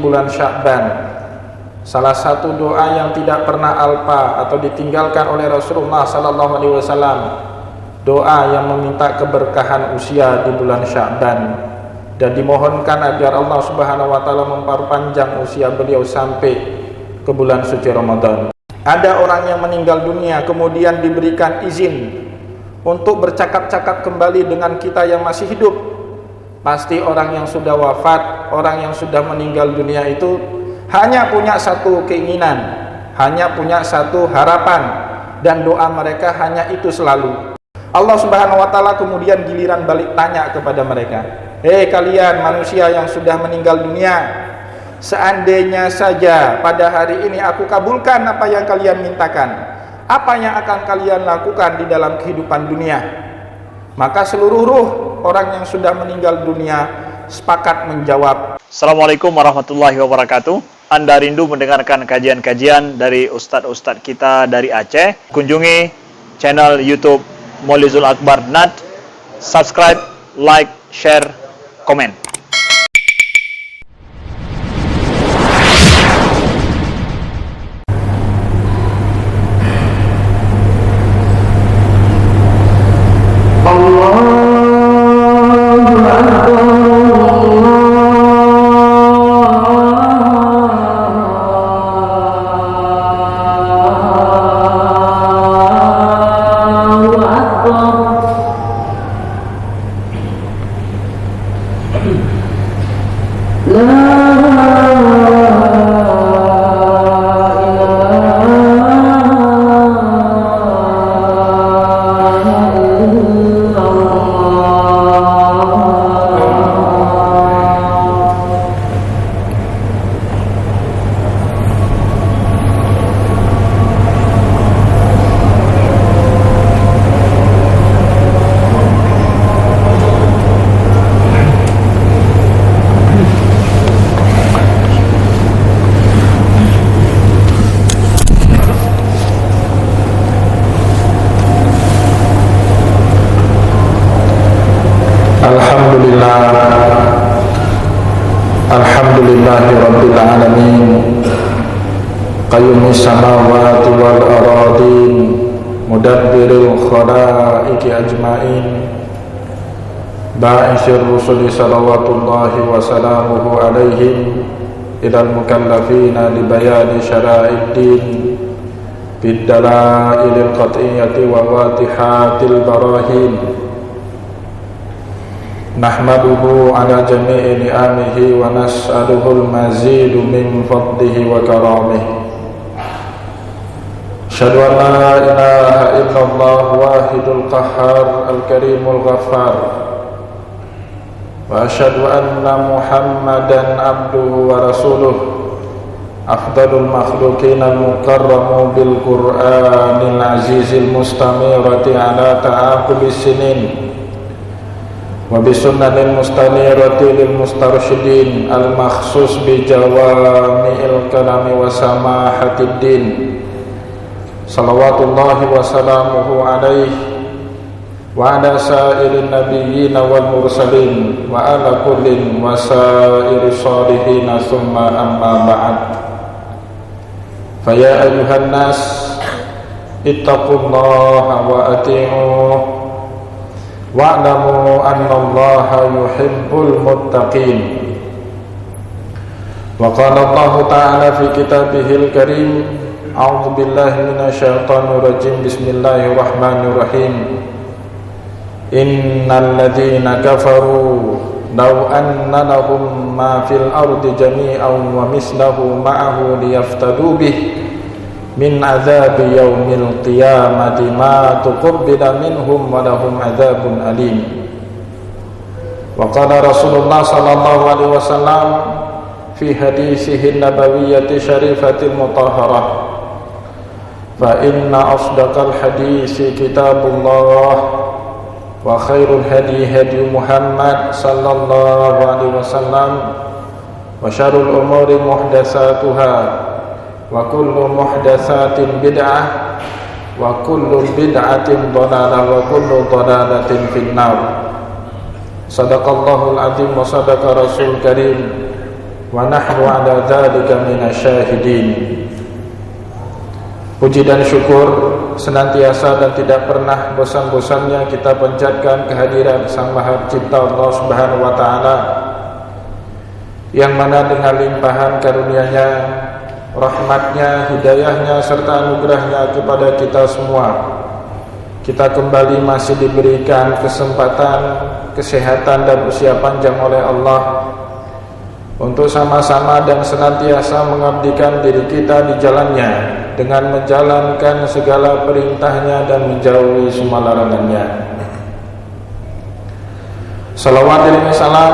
bulan Sya'ban. Salah satu doa yang tidak pernah alpa atau ditinggalkan oleh Rasulullah sallallahu alaihi wasallam, doa yang meminta keberkahan usia di bulan Sya'ban, dan dimohonkan agar Allah Subhanahu wa taala memperpanjang usia beliau sampai ke bulan suci Ramadan. Ada orang yang meninggal dunia kemudian diberikan izin untuk bercakap-cakap kembali dengan kita yang masih hidup. Pasti orang yang sudah wafat, orang yang sudah meninggal dunia itu hanya punya satu keinginan, hanya punya satu harapan, dan doa mereka hanya itu selalu. Allah Subhanahu wa taala kemudian giliran balik tanya kepada mereka, "Hei kalian manusia yang sudah meninggal dunia, seandainya saja pada hari ini aku kabulkan apa yang kalian mintakan, apa yang akan kalian lakukan di dalam kehidupan dunia?" Maka seluruh ruh orang yang sudah meninggal dunia sepakat menjawab, Assalamualaikum warahmatullahi wabarakatuh. Anda rindu mendengarkan kajian-kajian dari ustadz-ustadz kita dari Aceh? Kunjungi channel YouTube Maulizul Akbar NAD. Subscribe, like, share, komen. Alhamdulillahi rabbil alamin, qayyumis samawati wal aradin, mudabbiril khalaiqi ajmain, ba'isir rusuli salawatullahi wa salamuhu alaihim, ilal mukallafina li bayani syara'id din, bid-dalailil qat'iyyati wa wadihatil barahin. Nahmaduhu ala jami'i ni'amihi wa nas'aluhul mazidu min fadlihi wa karamihi. Asyhadu an la ilaha illallah wahidul qahhar al-karimul ghaffar, wa asyhadu anna Muhammadan abduhu wa rasuluh, afdalul makhluqin al-mukarramu bil Qur'anil azizil mustamirati ala ta'aqubis sinin, wa bisunnanil mustanirati lil mustarsyidin al-makhsus bi jawami'il kalami wa samahatid din. Salawatullahi wa salamuhu alaihi wa ala sa'irin nabiyyin wal mursalin wa ala kullin wa sa'iri sholihin, summa amma ba'd. Fa ya ayyuhan nas ittaqullaha wa ati'uh wa'lamu annallaha yuhibbul muttaqin. Wa qala Allah ta'ala fi kitabihil karim, a'udzu billahi minasyaitonir rajim, bismillahirrahmanirrahim. Innal ladzina kafaru law anna lahum ma fil ardi jami'an wa mislahu ma'ahu liyaftadu bihi min azabi yaumil qiyamati ma tuqabbala minhum wa lahum adzabun alim. Wa qala Rasulullah sallallahu alaihi wasallam fi hadisihi nabawiyyati syarifatil mutahharah, fa inna asdaqal hadisi kitabullah wa khairul hadi hadi Muhammad sallallahu alaihi wasallam, wa syarrul umuri muhdatsatuha, wa kullu muhdatsatin bid'ah, wa kullu bid'atin dhalalah, wa kullu dhalalatin finnar. Sadaqallahul azim wa sadaqa rasul karim, wa nahnu ala dzalika minasyahidin. Puji dan syukur senantiasa dan tidak pernah bosan-bosannya kita panjatkan kehadiran Sang Maha Pencipta Allah Subhanahu wa taala, yang mana dengan limpahan karunia-Nya, rahmat-Nya, hidayah-Nya serta anugerah-Nya kepada kita semua, kita kembali masih diberikan kesempatan, kesehatan dan usia panjang oleh Allah untuk sama-sama dan senantiasa mengabdikan diri kita di jalan-Nya dengan menjalankan segala perintah-Nya dan menjauhi semua larangan-Nya. Salawat dan salam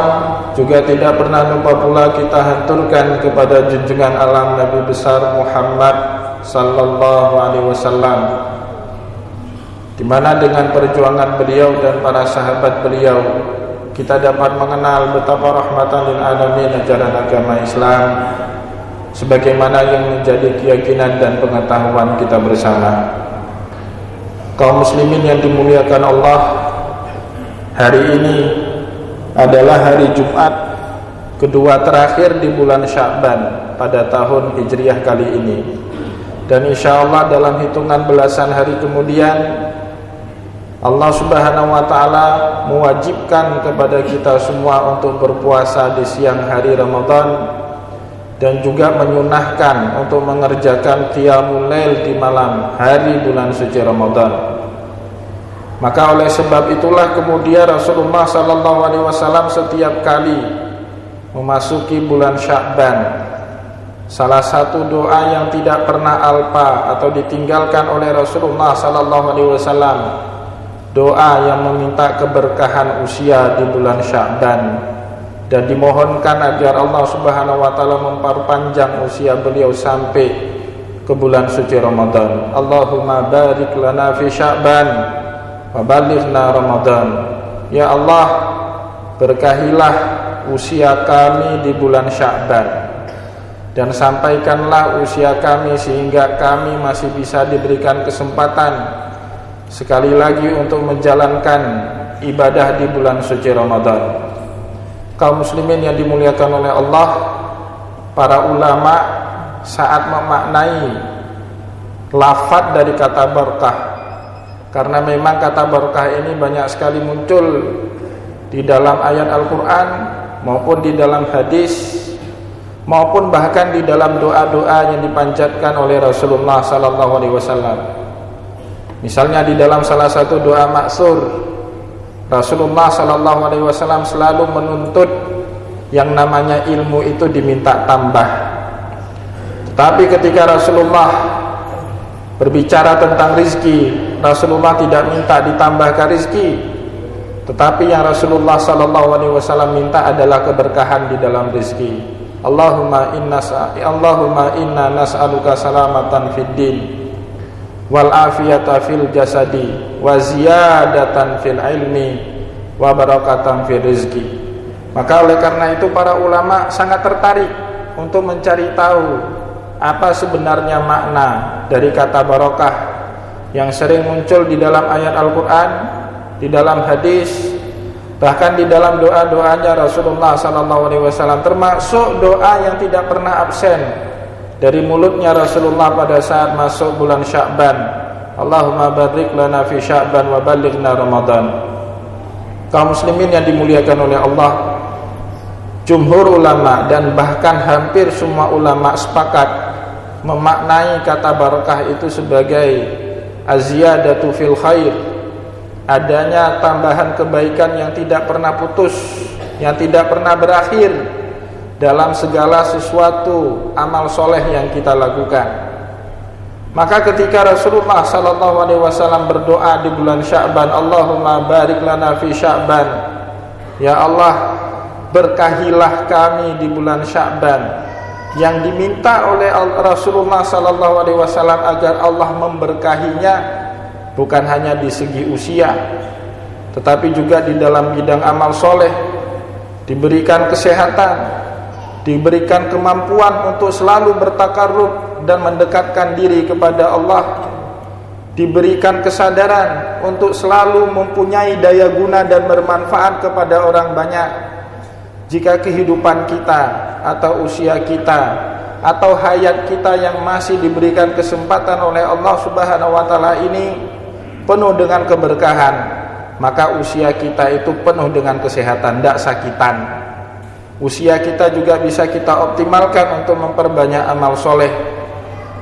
juga tidak pernah lupa pula kita haturkan kepada junjungan alam Nabi besar Muhammad sallallahu alaihi wasallam, di mana dengan perjuangan beliau dan para sahabat beliau kita dapat mengenal betapa rahmatan lil alamin ajaran agama Islam sebagaimana yang menjadi keyakinan dan pengetahuan kita bersama. Kaum muslimin yang dimuliakan Allah, hari ini adalah hari Jumat kedua terakhir di bulan Sya'ban pada tahun Hijriah kali ini, dan insya Allah dalam hitungan belasan hari kemudian Allah Subhanahu wa ta'ala mewajibkan kepada kita semua untuk berpuasa di siang hari Ramadan, dan juga menyunahkan untuk mengerjakan qiyamul lail di malam hari bulan suci Ramadan. Maka oleh sebab itulah kemudian Rasulullah SAW setiap kali memasuki bulan Sya'ban, salah satu doa yang tidak pernah alpa atau ditinggalkan oleh Rasulullah SAW, doa yang meminta keberkahan usia di bulan Sya'ban, dan dimohonkan agar Allah Subhanahu wa taala memperpanjang usia beliau sampai ke bulan suci Ramadan. Allahumma barik lana fi Sya'ban wa balighna Ramadan. Ya Allah, berkahilah usia kami di bulan Sya'ban, dan sampaikanlah usia kami sehingga kami masih bisa diberikan kesempatan sekali lagi untuk menjalankan ibadah di bulan suci Ramadan. Kaum muslimin yang dimuliakan oleh Allah, para ulama saat memaknai lafaz dari kata barakah, karena memang kata barakah ini banyak sekali muncul di dalam ayat Al-Quran maupun di dalam hadis maupun bahkan di dalam doa-doa yang dipanjatkan oleh Rasulullah SAW. Misalnya di dalam salah satu doa maksur, Rasulullah SAW selalu menuntut yang namanya ilmu itu diminta tambah. Tetapi ketika Rasulullah berbicara tentang rizki, Rasulullah tidak minta ditambahkan rizki, tetapi yang Rasulullah SAW minta adalah keberkahan di dalam rizki. Allahumma inna nas'aluka salamatan fid din wal afiyata fil jasadi wa ziyadatan fil ilmi wa barakatan fil rizki. Maka oleh karena itu para ulama sangat tertarik untuk mencari tahu apa sebenarnya makna dari kata barakah yang sering muncul di dalam ayat Al-Quran, di dalam hadis, bahkan di dalam doa-doanya Rasulullah SAW, termasuk doa yang tidak pernah absen dari mulutnya Rasulullah pada saat masuk bulan Sya'ban. Allahumma barik lana fi Sya'ban wa balighna Ramadan. Kaum muslimin yang dimuliakan oleh Allah, jumhur ulama dan bahkan hampir semua ulama sepakat memaknai kata barakah itu sebagai aziyadatu fil khair, adanya tambahan kebaikan yang tidak pernah putus, yang tidak pernah berakhir dalam segala sesuatu amal soleh yang kita lakukan. Maka ketika Rasulullah SAW berdoa di bulan Sya'ban, Allahumma barik lana fi Sya'ban, ya Allah, berkahilah kami di bulan Sya'ban, yang diminta oleh Rasulullah SAW agar Allah memberkahinya bukan hanya di segi usia, tetapi juga di dalam bidang amal soleh, diberikan kesehatan, diberikan kemampuan untuk selalu bertakarrub dan mendekatkan diri kepada Allah, diberikan kesadaran untuk selalu mempunyai daya guna dan bermanfaat kepada orang banyak. jika kehidupan kita atau usia kita atau hayat kita yang masih diberikan kesempatan oleh Allah Subhanahu wa taala ini penuh dengan keberkahan, maka usia kita itu penuh dengan kesehatan, tidak sakitan. Usia kita juga bisa kita optimalkan untuk memperbanyak amal soleh.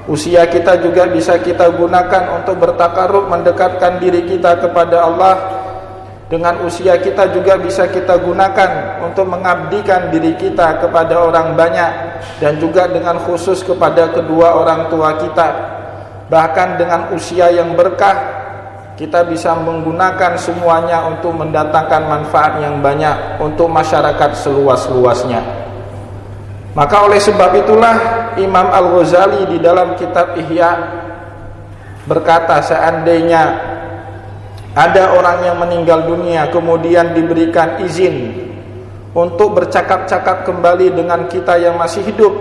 Usia kita juga bisa kita gunakan untuk bertakarrub, mendekatkan diri kita kepada Allah. Dengan usia kita juga bisa kita gunakan untuk mengabdikan diri kita kepada orang banyak, dan juga dengan khusus kepada kedua orang tua kita. Bahkan dengan usia yang berkah, kita bisa menggunakan semuanya untuk mendatangkan manfaat yang banyak untuk masyarakat seluas-luasnya. Maka oleh sebab itulah Imam Al-Ghazali di dalam kitab Ihya berkata, seandainya ada orang yang meninggal dunia kemudian diberikan izin untuk bercakap-cakap kembali dengan kita yang masih hidup,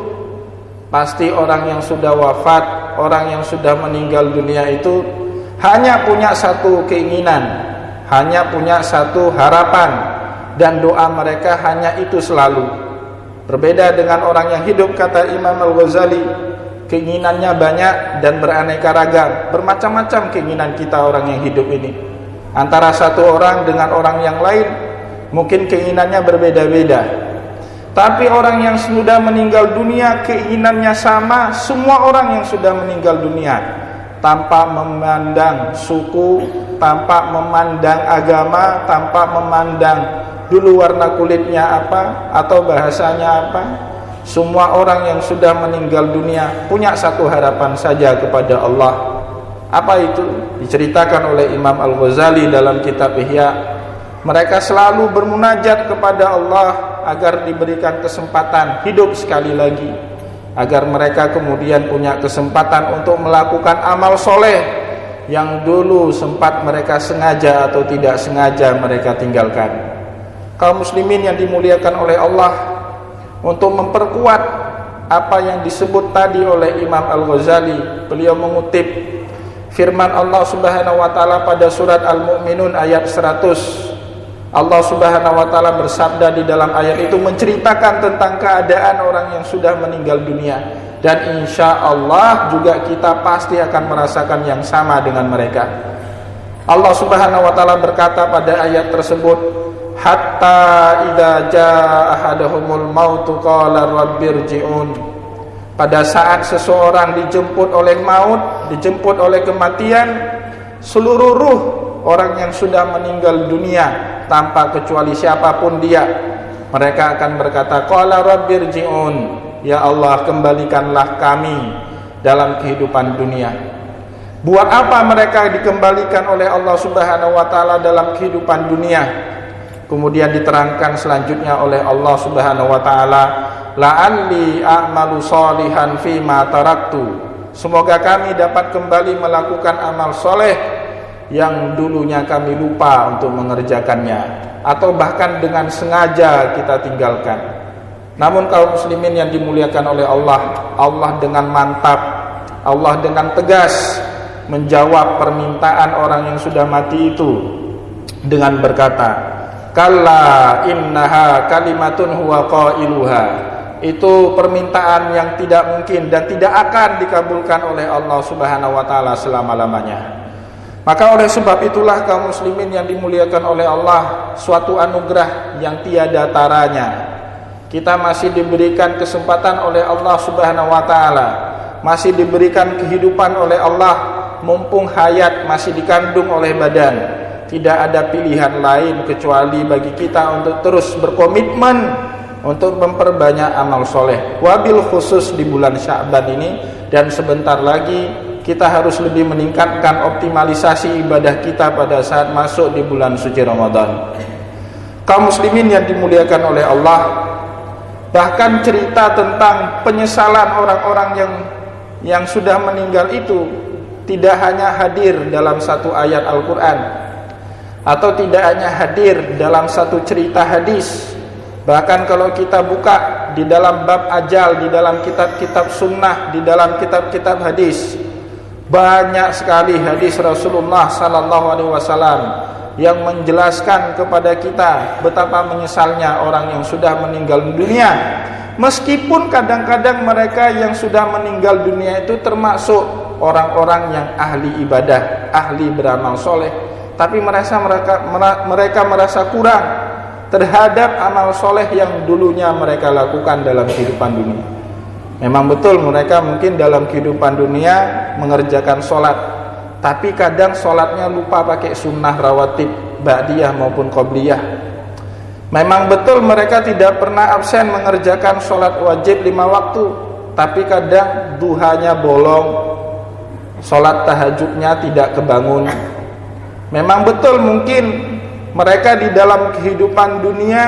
pasti orang yang sudah wafat, orang yang sudah meninggal dunia itu hanya punya satu keinginan, hanya punya satu harapan, dan doa mereka hanya itu selalu. Berbeda dengan orang yang hidup, kata Imam Al-Ghazali, keinginannya banyak dan beraneka ragam, bermacam-macam keinginan kita orang yang hidup ini. Antara satu orang dengan orang yang lain mungkin keinginannya berbeda-beda. Tapi orang yang sudah meninggal dunia keinginannya sama, semua orang yang sudah meninggal dunia, tanpa memandang suku, tanpa memandang agama, tanpa memandang dulu warna kulitnya apa atau bahasanya apa. Semua orang yang sudah meninggal dunia punya satu harapan saja kepada Allah. Apa itu? Diceritakan oleh Imam Al-Ghazali dalam kitab Ihya. Mereka selalu bermunajat kepada Allah agar diberikan kesempatan hidup sekali lagi, agar mereka kemudian punya kesempatan untuk melakukan amal soleh yang dulu sempat mereka sengaja atau tidak sengaja mereka tinggalkan. Kaum muslimin yang dimuliakan oleh Allah, untuk memperkuat apa yang disebut tadi oleh Imam Al-Ghazali, beliau mengutip firman Allah Subhanahu wa taala pada surat Al-Mu'minun ayat 100. Allah Subhanahu wa taala bersabda di dalam ayat itu menceritakan tentang keadaan orang yang sudah meninggal dunia, dan insya Allah juga kita pasti akan merasakan yang sama dengan mereka. Allah Subhanahu wa taala berkata pada ayat tersebut, hatta idza jaa ahaduhumul mautu qala rabbirji'un. Pada saat seseorang dijemput oleh maut, dijemput oleh kematian, seluruh ruh orang yang sudah meninggal dunia tanpa kecuali siapapun dia, mereka akan berkata, qala rabbirji'un, ya Allah kembalikanlah kami dalam kehidupan dunia. Buat apa mereka dikembalikan oleh Allah Subhanahu wa taala dalam kehidupan dunia? Kemudian diterangkan selanjutnya oleh Allah Subhanahu wa taala, la'alli a'malu sholihan fima taraktu. Semoga kami dapat kembali melakukan amal soleh yang dulunya kami lupa untuk mengerjakannya, atau bahkan dengan sengaja kita tinggalkan. Namun kaum muslimin yang dimuliakan oleh Allah, Allah dengan mantap, Allah dengan tegas menjawab permintaan orang yang sudah mati itu dengan berkata, kalla innaha kalimatun huwa qailuha. Itu permintaan yang tidak mungkin dan tidak akan dikabulkan oleh Allah Subhanahu wa taala selama-lamanya. Maka oleh sebab itulah kaum muslimin yang dimuliakan oleh Allah, suatu anugerah yang tiada taranya. Kita masih diberikan kesempatan oleh Allah Subhanahu wa taala, masih diberikan kehidupan oleh Allah, mumpung hayat masih dikandung oleh badan. Tidak ada pilihan lain kecuali bagi kita untuk terus berkomitmen untuk memperbanyak amal soleh, wabil khusus di bulan Sya'ban ini. Dan sebentar lagi kita harus lebih meningkatkan optimalisasi ibadah kita pada saat masuk di bulan suci Ramadan. Kaum muslimin yang dimuliakan oleh Allah, bahkan cerita tentang penyesalan orang-orang yang sudah meninggal itu tidak hanya hadir dalam satu ayat Al-Quran, atau tidak hanya hadir dalam satu cerita hadis. Bahkan kalau kita buka di dalam bab ajal, di dalam kitab-kitab sunnah, di dalam kitab-kitab hadis, banyak sekali hadis Rasulullah sallallahu alaihi wasallam yang menjelaskan kepada kita betapa menyesalnya orang yang sudah meninggal dunia. Meskipun kadang-kadang mereka yang sudah meninggal dunia itu termasuk orang-orang yang ahli ibadah, ahli beramal soleh, tapi mereka merasa kurang terhadap amal soleh yang dulunya mereka lakukan dalam kehidupan dunia. Memang betul mereka mungkin dalam kehidupan dunia mengerjakan sholat, tapi kadang sholatnya lupa pakai sunnah rawatib, ba'diyah maupun qobliyah. Memang betul mereka tidak pernah absen mengerjakan sholat wajib 5 waktu, tapi kadang duhanya bolong, sholat tahajudnya tidak kebangun. Memang betul mungkin mereka di dalam kehidupan dunia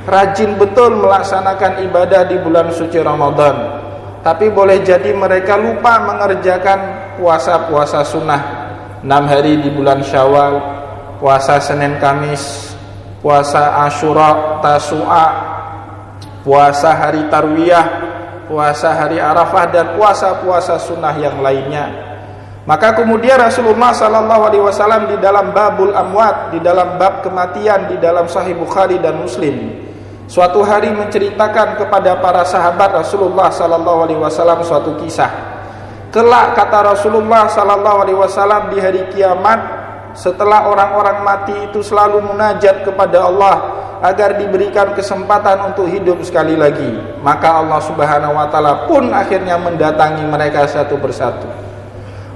rajin betul melaksanakan ibadah di bulan suci Ramadan, tapi boleh jadi mereka lupa mengerjakan puasa-puasa sunnah 6 hari di bulan Syawal, puasa Senin Kamis, puasa Asyura, Tasu'a, puasa hari Tarwiyah, puasa hari Arafah, dan puasa-puasa sunnah yang lainnya. Maka kemudian Rasulullah SAW di dalam babul amwat, di dalam bab kematian, di dalam Sahih Bukhari dan Muslim, suatu hari menceritakan kepada para sahabat Rasulullah SAW suatu kisah. Kelak, kata Rasulullah SAW, di hari kiamat, setelah orang-orang mati itu selalu munajat kepada Allah agar diberikan kesempatan untuk hidup sekali lagi, maka Allah Subhanahu wa taala pun akhirnya mendatangi mereka satu persatu.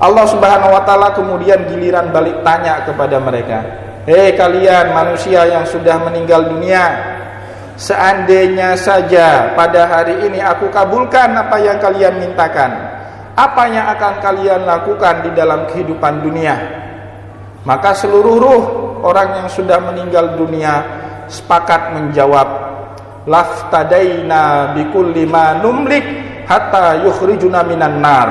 Allah Subhanahu wa taala kemudian giliran balik tanya kepada mereka, "Hei kalian manusia yang sudah meninggal dunia, seandainya saja pada hari ini aku kabulkan apa yang kalian mintakan, apa yang akan kalian lakukan di dalam kehidupan dunia?" Maka seluruh ruh orang yang sudah meninggal dunia sepakat menjawab, "Laftadaina bikulli ma numlik hatta yukhrijuna minan nar."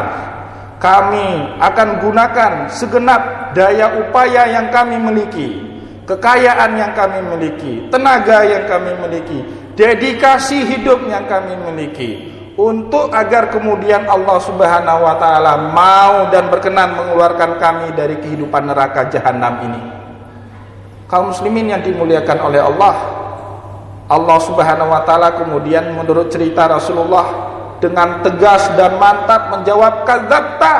Kami akan gunakan segenap daya upaya yang kami miliki, kekayaan yang kami miliki, tenaga yang kami miliki, dedikasi hidup yang kami miliki, untuk agar kemudian Allah Subhanahu wa taala mau dan berkenan mengeluarkan kami dari kehidupan neraka jahanam ini. Kaum muslimin yang dimuliakan oleh Allah, Allah Subhanahu wa taala kemudian menurut cerita Rasulullah dengan tegas dan mantap menjawab, "Kadzabta."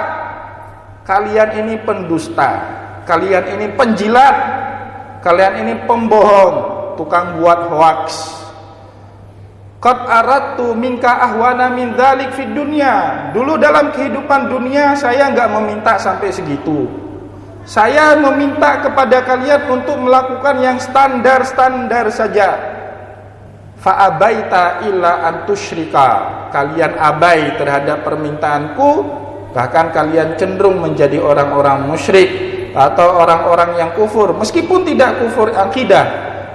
Kalian ini pendusta, kalian ini penjilat, kalian ini pembohong, tukang buat hoaks. Qad aradtu minka ahwana min dzalik fid dunya. Dulu dalam kehidupan dunia saya enggak meminta sampai segitu. Saya meminta kepada kalian untuk melakukan yang standar-standar saja. Fa abaita illa an tusyrika. Kalian abai terhadap permintaanku, bahkan kalian cenderung menjadi orang-orang musyrik atau orang-orang yang kufur, meskipun tidak kufur akidah,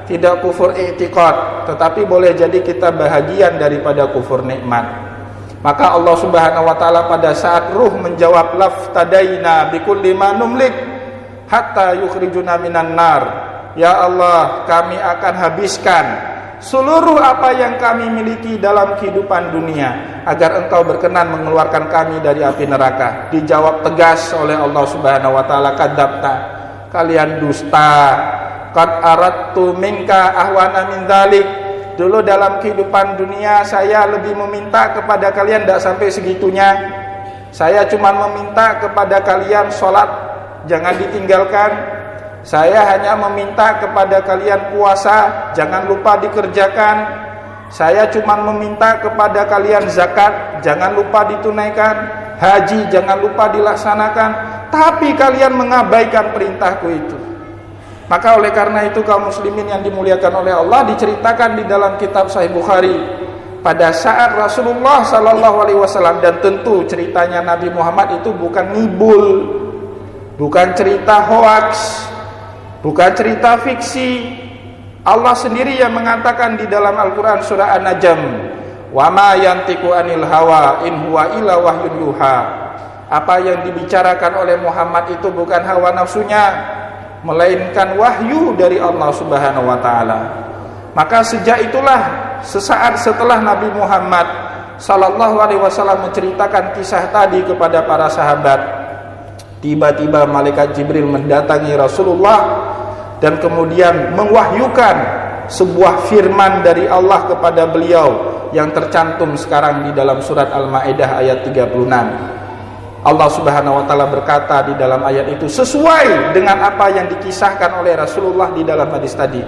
tidak kufur i'tiqad, tetapi boleh jadi kita bahagian daripada kufur nikmat. Maka Allah Subhanahu wa taala pada saat ruh menjawab, "Laftadaina bikulli ma numlik hatta yukhrijuna minan nar." Ya Allah, kami akan habiskan seluruh apa yang kami miliki dalam kehidupan dunia agar Engkau berkenan mengeluarkan kami dari api neraka. Dijawab tegas oleh Allah Subhanahu wa taala, "Kadzabta." Kalian dusta. Qad aradtu minka ahwana min dzalik. Dulu dalam kehidupan dunia saya lebih meminta kepada kalian, tidak sampai segitunya. Saya cuma meminta kepada kalian sholat jangan ditinggalkan. Saya hanya meminta kepada kalian puasa jangan lupa dikerjakan. Saya cuma meminta kepada kalian zakat jangan lupa ditunaikan. Haji jangan lupa dilaksanakan. Tapi kalian mengabaikan perintahku itu. Maka oleh karena itu kaum muslimin yang dimuliakan oleh Allah, diceritakan di dalam kitab Sahih Bukhari pada saat Rasulullah SAW, dan tentu ceritanya Nabi Muhammad itu bukan ngibul, bukan cerita hoaks, bukan cerita fiksi. Allah sendiri yang mengatakan di dalam Al-Quran surah An-Najm, "Wa ma yantiqu anil hawa in huwa illa wahyun yuha." Apa yang dibicarakan oleh Muhammad itu bukan hawa nafsunya, melainkan wahyu dari Allah Subhanahu wa taala. Maka sejak itulah, sesaat setelah Nabi Muhammad sallallahu alaihi wasallam menceritakan kisah tadi kepada para sahabat, tiba-tiba malaikat Jibril mendatangi Rasulullah dan kemudian mewahyukan sebuah firman dari Allah kepada beliau yang tercantum sekarang di dalam surat Al-Maidah ayat 36. Allah Subhanahu wa taala berkata di dalam ayat itu sesuai dengan apa yang dikisahkan oleh Rasulullah di dalam hadis tadi.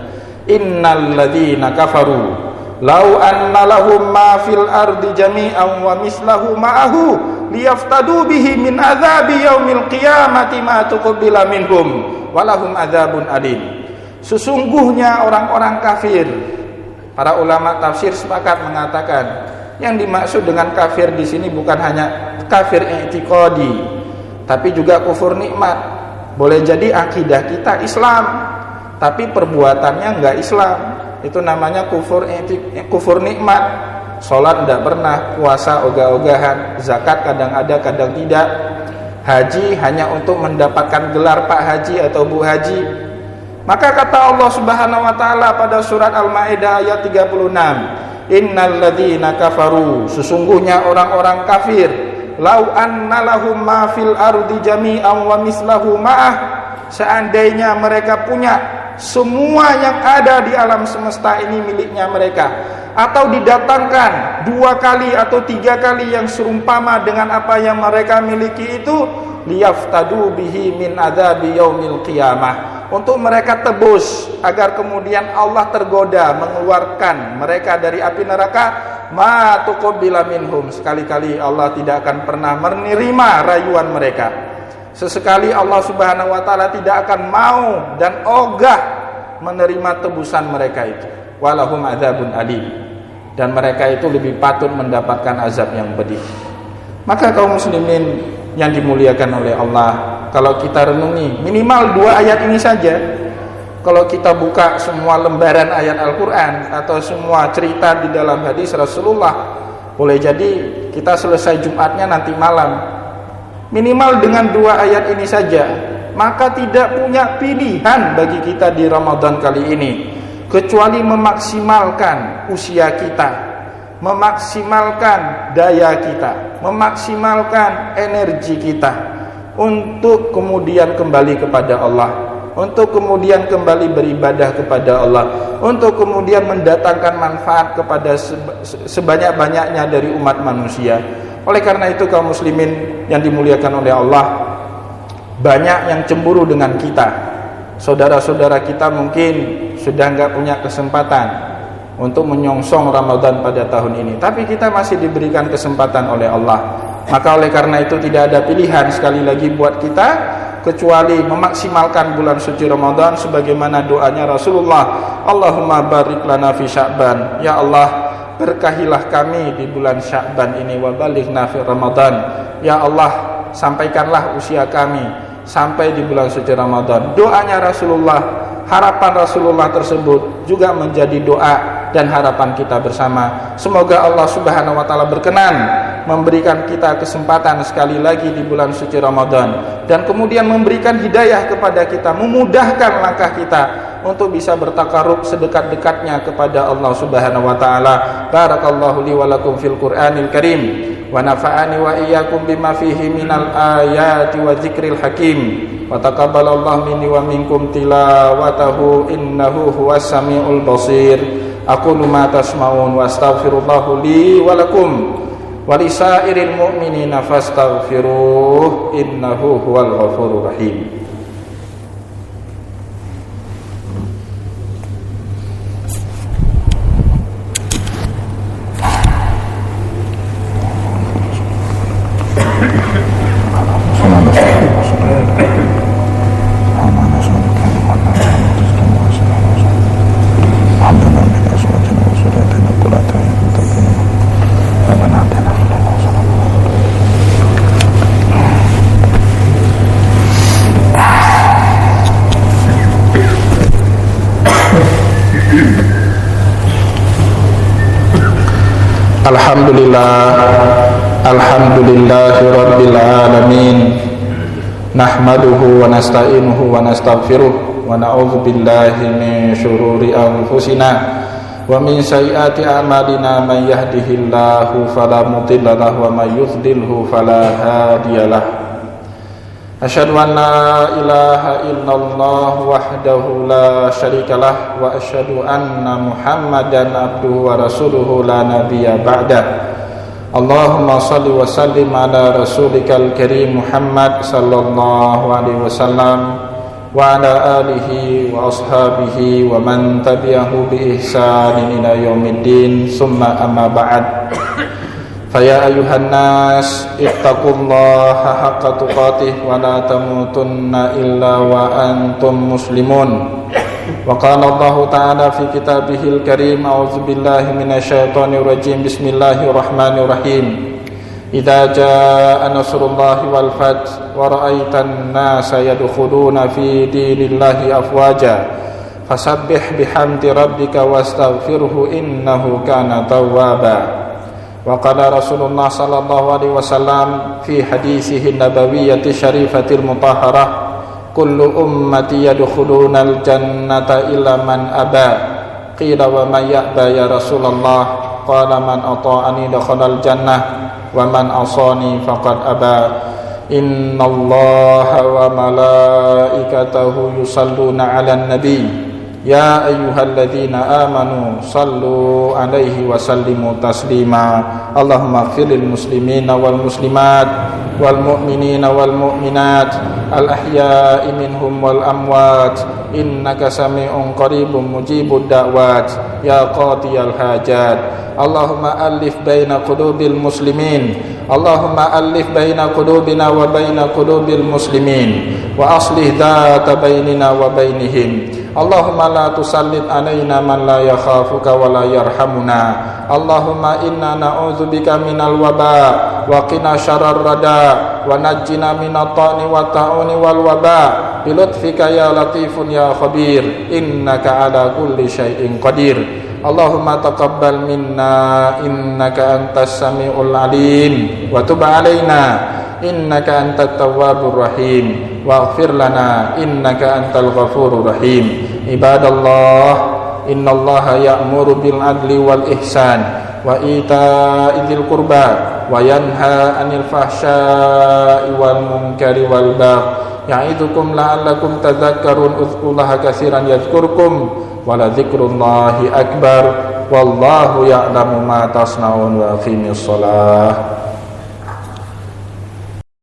Innal ladzina kafaru law anna lahum ma fil ardi jami'an wa mislahu ma'ahu liyaftadu bihi min adzabi yaumil qiyamati ma tuqbila minhum walahum adzabun alim. Sesungguhnya orang-orang kafir, para ulama tafsir sepakat mengatakan yang dimaksud dengan kafir di sini bukan hanya kafir i'tiqadi, tapi juga kufur nikmat. Boleh jadi akidah kita Islam, tapi perbuatannya enggak Islam. Itu namanya kufur nikmat. Salat tidak pernah, puasa ogah-ogahan, zakat kadang ada kadang tidak, haji hanya untuk mendapatkan gelar Pak Haji atau Bu Haji. Maka kata Allah Subhanahu wa taala pada surat Al-Maidah ayat 36, innal ladzina kafaru, sesungguhnya orang-orang kafir, lau anna lahum ma fil ardi jami'an wa mislahu ma'ah, seandainya mereka punya semua yang ada di alam semesta ini miliknya mereka, atau didatangkan 2 kali atau 3 kali yang serumpama dengan apa yang mereka miliki itu, liyaftadu bihi min adzabi yaumil qiyamah, untuk mereka tebus agar kemudian Allah tergoda mengeluarkan mereka dari api neraka, ma tuqbila minhum, sekali-kali Allah tidak akan pernah menerima rayuan mereka. Sesekali Allah Subhanahu wa taala tidak akan mau dan ogah menerima tebusan mereka itu. Walahum adzabun alim, dan mereka itu lebih patut mendapatkan azab yang pedih. Maka kaum muslimin yang dimuliakan oleh Allah, kalau kita renungi minimal 2 ayat ini saja, kalau kita buka semua lembaran ayat Al-Quran atau semua cerita di dalam hadis Rasulullah, boleh jadi kita selesai Jumatnya nanti malam. Minimal dengan 2 ayat ini saja, maka tidak punya pilihan bagi kita di Ramadan kali ini kecuali memaksimalkan usia kita, memaksimalkan daya kita, memaksimalkan energi kita untuk kemudian kembali kepada Allah, untuk kemudian kembali beribadah kepada Allah, untuk kemudian mendatangkan manfaat kepada sebanyak-banyaknya dari umat manusia. Oleh karena itu kaum muslimin yang dimuliakan oleh Allah, banyak yang cemburu dengan kita. Saudara-saudara kita mungkin sudah enggak punya kesempatan untuk menyongsong Ramadan pada tahun ini, tapi kita masih diberikan kesempatan oleh Allah. Maka oleh karena itu tidak ada pilihan sekali lagi buat kita kecuali memaksimalkan bulan suci Ramadan sebagaimana doanya Rasulullah, Allahumma barik lana fi Sya'ban, ya Allah berkahilah kami di bulan Sya'ban ini, wa balighna fi Ramadan, ya Allah sampaikanlah usia kami sampai di bulan suci Ramadan. Doanya Rasulullah, harapan Rasulullah tersebut juga menjadi doa dan harapan kita bersama. Semoga Allah Subhanahu wa taala berkenan memberikan kita kesempatan sekali lagi di bulan suci Ramadan, dan kemudian memberikan hidayah kepada kita, memudahkan langkah kita untuk bisa bertakarub sedekat-dekatnya kepada Allah Subhanahu wa taala. Barakallahu li wa lakum fil Qur'anil Karim, wa nafa'ani wa iyyakum bima fihi minal ayati wa dzikril hakim, wa taqabbalallahu minni wa minkum tilawatahu innahu huwas samiul basir. Aqulu ma tasma'un wa astaghfirullahu li wa lakum wa lisairil mu'minina fastaghfiruh innahu huwal ghafurur rahim. Alhamdulillahi rabbil alamin, nahmaduhu wa nasta'inuhu wa nastaghfiruh wa na'udzu billahi min syururi anfusina wa min sayyiati a'malina, man yahdihillahu fala mudilla lahu wa may yudlilhu fala hadiyalah. أشهد أن لا إله إلا الله وحده لا شريك له وأشهد أن محمدا عبده ورسوله لا نبي بعده اللهم صل وسلم على رسولك الكريم محمد صلى الله عليه وسلم وعلى آله وأصحابه ومن تبعه بإحسان إلى يوم الدين ثم أما بعد فيا أيها الناس اتقوا الله حق تقاته ولا تموتن إلا وأنتم مسلمون وقال الله تعالى في كتابه الكريم أعوذ بالله من الشيطان الرجيم بسم الله الرحمن الرحيم إذا جاء نصر الله والفتح ورأيت الناس يدخلون في دين الله أفواجا فسبح بحمد ربك واستغفره إنه كان توابا وقال رسول الله صلى الله عليه وسلم في حديثه النبوية الشريفة المطهرة كل أمتي يدخلون الجنة إلا من أبى قيل ومن يأبى يا رسول الله قال من أطاعني دخل الجنة ومن عصاني فقد أبى إن الله وملائكته يصلون على النبي يا أيها الذين آمنوا صلوا عليه وسلموا تسليما اللهم اغفر للمسلمين والمسلمات والمؤمنين والمؤمنات الأحياء منهم والأموات إنك سميع قريب مجيب الدعوات يا قاضي الحاجات اللهم ألف بين قلوب المسلمين اللهم ألف بين قلوبنا وبين قلوب المسلمين وأصلح ذات بيننا وبينهم اللهم لا تسلط علينا من لا يخافك ولا يرحمنا اللهم إنا نعوذ بك من الوباء وقنا شر الرداء ونجنا من الطعن والطاعون والوباء بلطفك يا لطيف يا خبير إنك على كل شيء قدير اللهم تقبل منا إنك أنت السميع العليم وتب علينا إنك أنت التواب الرحيم واغفر لنا إنك أنت الغفور الرحيم عباد الله إن الله يأمر بالعدل والإحسان وإيتاء ذي القربى وينهى عن الفحشاء والمنكر والبغي يعظكم لعلكم تذكرون اذكروا الله كثيرا يذكركم ولذكر الله أكبر والله يعلم ما تصنعون وأقيموا الصلاة